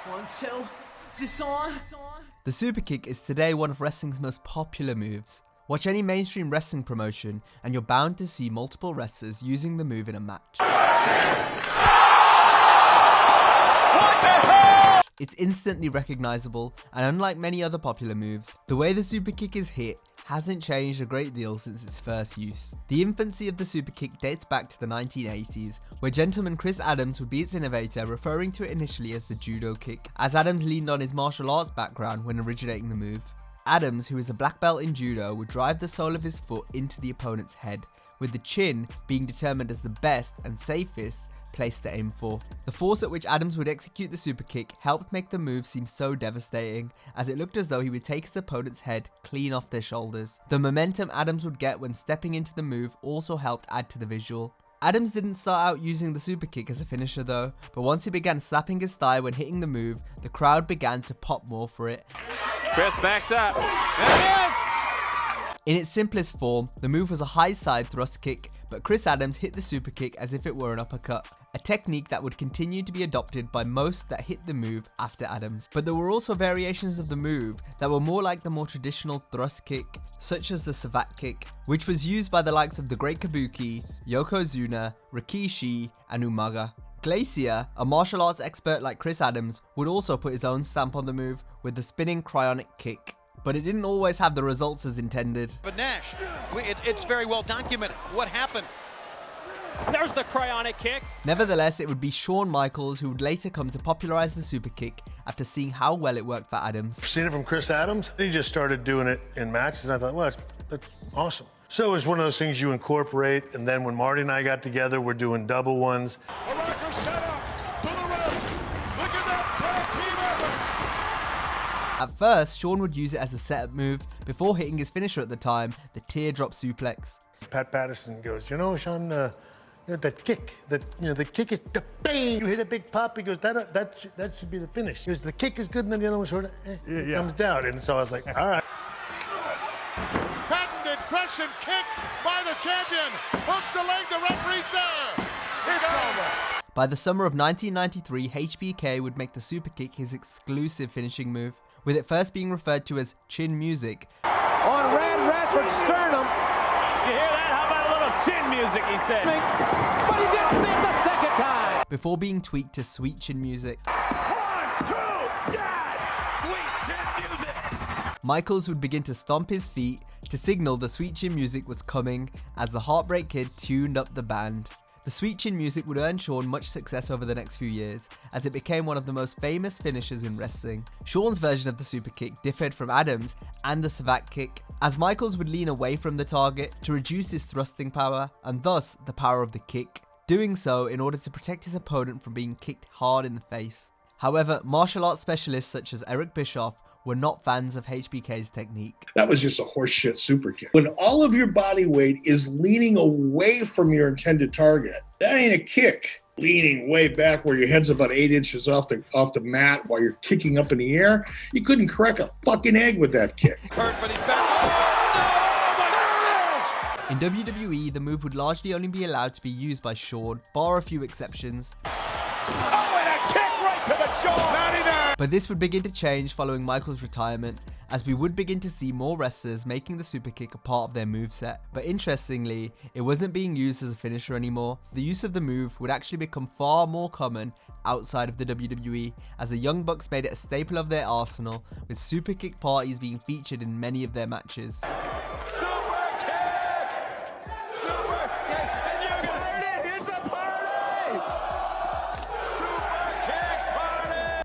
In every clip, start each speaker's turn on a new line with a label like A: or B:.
A: 1, 2, is this on?
B: The Superkick is today one of wrestling's most popular moves. Watch any mainstream wrestling promotion and you're bound to see multiple wrestlers using the move in a match. It's instantly recognizable, and unlike many other popular moves, the way the Superkick is hit hasn't changed a great deal since its first use. The infancy of the Superkick dates back to the 1980s, where gentleman Chris Adams would be its innovator, referring to it initially as the judo kick, as Adams leaned on his martial arts background when originating the move. Adams, who is a black belt in judo, would drive the sole of his foot into the opponent's head, with the chin being determined as the best and safest place to aim for. The force at which Adams would execute the Superkick helped make the move seem so devastating, as it looked as though he would take his opponent's head clean off their shoulders. The momentum Adams would get when stepping into the move also helped add to the visual. Adams didn't start out using the Superkick as a finisher though, but once he began slapping his thigh when hitting the move, the crowd began to pop more for it.
C: Chris backs up. There it is!
B: In its simplest form, the move was a high side thrust kick, but Chris Adams hit the Superkick as if it were an uppercut, a technique that would continue to be adopted by most that hit the move after Adams. But there were also variations of the move that were more like the more traditional thrust kick, such as the savate kick, which was used by the likes of the Great Kabuki, Yokozuna, Rikishi, and Umaga. Glacier, a martial arts expert like Chris Adams, would also put his own stamp on the move with the spinning cryonic kick. But it didn't always have the results as intended.
D: But Nash, it's very well documented. What happened?
C: There's the cryonic kick.
B: Nevertheless, it would be Shawn Michaels who would later come to popularize the Superkick after seeing how well it worked for Adams.
E: Seen it from Chris Adams. He just started doing it in matches, and I thought, well, that's awesome. So it's one of those things you incorporate, and then when Marty and I got together, we're doing double ones.
F: A rocker set up to the ropes. Look at that tag team effort.
B: At first, Shawn would use it as a setup move before hitting his finisher at the time, the teardrop suplex.
E: Pat Patterson goes, you know, Shawn, that kick, the kick is the bang. You hit a big pop. He goes, that should be the finish. He goes, the kick is good, and then the other one sort of comes down. And so I was like, all right.
F: Patented crushing kick by the champion. Hooks the leg. The referee's there. It's over.
B: By the summer of 1993, HBK would make the Superkick his exclusive finishing move, with it first being referred to as chin music.
C: On Radford's sternum. You hear that? How about a little chin music, he said. But he didn't see it the second time.
B: Before being tweaked to sweet chin music.
C: 1, 2, yes! Sweet chin music.
B: Michaels would begin to stomp his feet to signal the sweet chin music was coming as the Heartbreak Kid tuned up the band. The sweet chin music would earn Shawn much success over the next few years, as it became one of the most famous finishers in wrestling. Shawn's version of the Superkick differed from Adams and the savate kick, as Michaels would lean away from the target to reduce his thrusting power, and thus the power of the kick, doing so in order to protect his opponent from being kicked hard in the face. However, martial arts specialists such as Eric Bischoff were not fans of HBK's technique.
G: That was just a horseshit super kick. When all of your body weight is leaning away from your intended target, that ain't a kick. Leaning way back where your head's about 8 inches off the mat while you're kicking up in the air, you couldn't crack a fucking egg with that kick.
D: Hurt, but he's back.
B: In WWE, the move would largely only be allowed to be used by Shawn, bar a few exceptions.
F: Oh, and a kick right to the jaw. 99.
B: But this would begin to change following Michaels' retirement, as we would begin to see more wrestlers making the Superkick a part of their moveset. But interestingly, it wasn't being used as a finisher anymore. The use of the move would actually become far more common outside of the WWE, as the Young Bucks made it a staple of their arsenal, with Superkick parties being featured in many of their matches.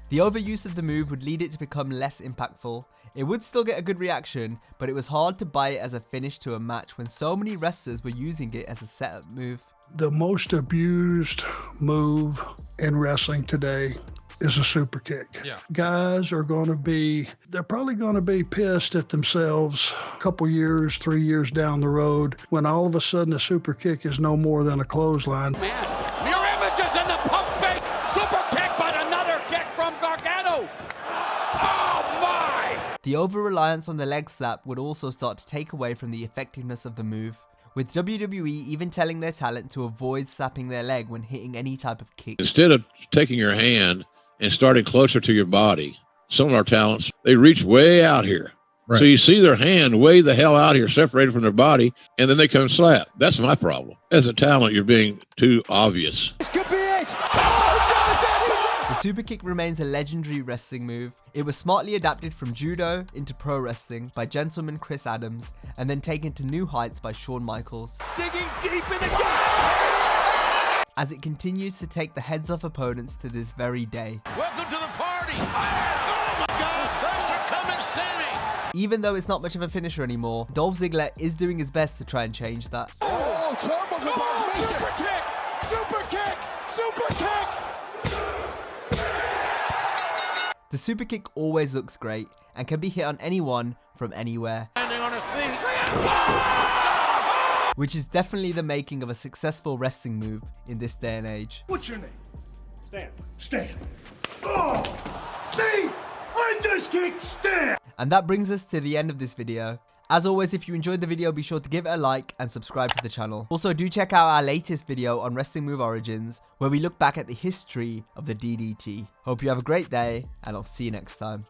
B: The overuse of the move would lead it to become less impactful. It would still get a good reaction, but it was hard to buy it as a finish to a match when so many wrestlers were using it as a setup move.
H: The most abused move in wrestling today is a super kick.
F: Yeah.
H: Guys are they're probably going to be pissed at themselves a couple years, 3 years down the road when all of a sudden a super kick is no more than a clothesline.
C: Man, mirror images in the pump fake. Super kick, but another kick from Gargano. Oh my!
B: The over-reliance on the leg slap would also start to take away from the effectiveness of the move, with WWE even telling their talent to avoid slapping their leg when hitting any type of kick.
I: Instead of taking your hand and starting closer to your body. Some of our talents, they reach way out here.
J: Right.
I: So you see their hand way the hell out here, separated from their body, and then they come slap. That's my problem. As a talent, you're being too obvious.
A: This could be it.
B: The Superkick remains a legendary wrestling move. It was smartly adapted from judo into pro wrestling by gentleman Chris Adams and then taken to new heights by Shawn Michaels.
A: Digging deep in the guts.
B: As it continues to take the heads off opponents to this very day.
D: Welcome to the party. Oh my God, thanks for coming, Sammy.
B: Even though it's not much of a finisher anymore, Dolph Ziggler is doing his best to try and change that.
F: Oh, turnbuckle
A: Super kick. Super kick. Super kick.
B: The Superkick always looks great and can be hit on anyone from anywhere.
D: Standing on his feet.
B: Which is definitely the making of a successful wrestling move in this day and age.
F: What's your name? Stan. Stan. Oh! See? I just kicked Stan!
B: And that brings us to the end of this video. As always, if you enjoyed the video, be sure to give it a like and subscribe to the channel. Also, do check out our latest video on Wrestling Move Origins, where we look back at the history of the DDT. Hope you have a great day, and I'll see you next time.